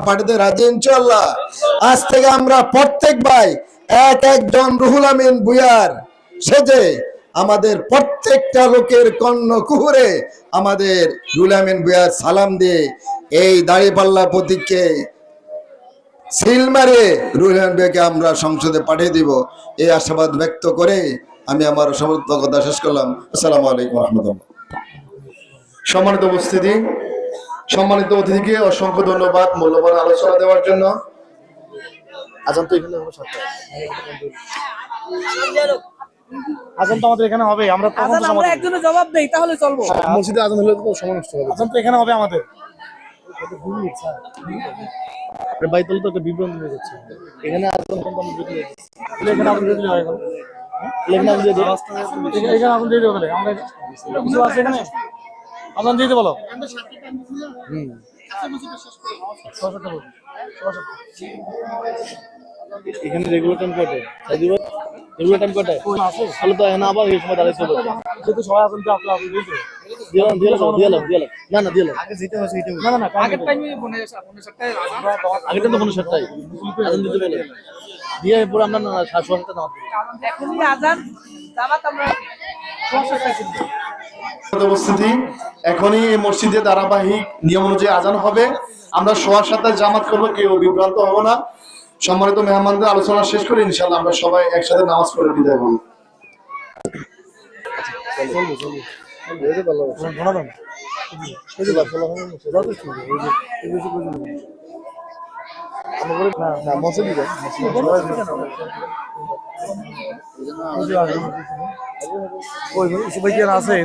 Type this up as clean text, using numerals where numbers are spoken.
পাঠাতে রাজি ইনশাআল্লাহ। আজ থেকে আমরা প্রত্যেক ভাই এক একজন রুহুল আমিন ভূঁইয়ার সেজে আমাদের প্রত্যেকটা লোকের কর্ণ কুহুরে আমাদের রুহুল আমিন ভূঁইয়ার সালাম দিয়ে এই দাঁড়িপাল্লা প্রতীককে সিল মারে রুহুল আমিন ভূঁইয়াকে আমরা সংসদে পাঠিয়ে দিব, এই আশাবাদ ব্যক্ত করে আমি আমার সমস্ত কথা শেষ করলাম। আসসালামু আলাইকুম রহমতুল্লাহ। সম্মানিত উপস্থিতি, সম্মানিত অতিথিকে অসংখ্য ধন্যবাদ মূল্যবান আলোচনা দেওয়ার জন্য। আজান তো এখানে আজান তো আমাদের এখানে হবে, আমরা আজান আমরা একজনের জবাব দেই তাহলে চলবো। মসজিদে আজান হলে তো সময় নষ্ট হবে। আজান তো এখানে হবে আমাদের। বাইতুল তো একটা বিভ্রান্তি হয়ে যাচ্ছে। এখানে আজান কোন কোন দিকে এখানে আগুন দিয়ে দিলে হয় এখন। লেখনা দিয়ে দিই। এখানে আগুন দিয়ে দিতে বলে আমরা কিছু আছে এখানে আজান দিয়ে দিতে বলো। এখানে রেগুলার টাইম কয়টায়? রেগুলার টাইম কয়টায়? তাহলে তো এখানে আবার এই সময় দাঁড়াইতে হবে। যেহেতু সবাই আগুন দিয়ে আপনি আগুন দিয়ে দিবে। দিলাম। না দিলাম। আগে যেতে হবে সেইটা না আগের টাইমে মনে সাতটায় আগের টাইম তো 7টায় আজান দিতে বলে দিয়ে পুরো আমরা শাসনটা নাও। এখনই আজান জামাত আমরা উপস্থিতি, এখনই এই মসজিদে ধারাবাহিক নিয়ম অনুযায়ী আজান হবে। আমরা সবার সাথে জামাত করবো, কেউ বিভ্রান্ত হবো না। সম্মানিত মেহমানদের আলোচনা শেষ করে ইনশাআল্লাহ আমরা সবাই একসাথে নামাজ পড়ে বিদায় হব। আছে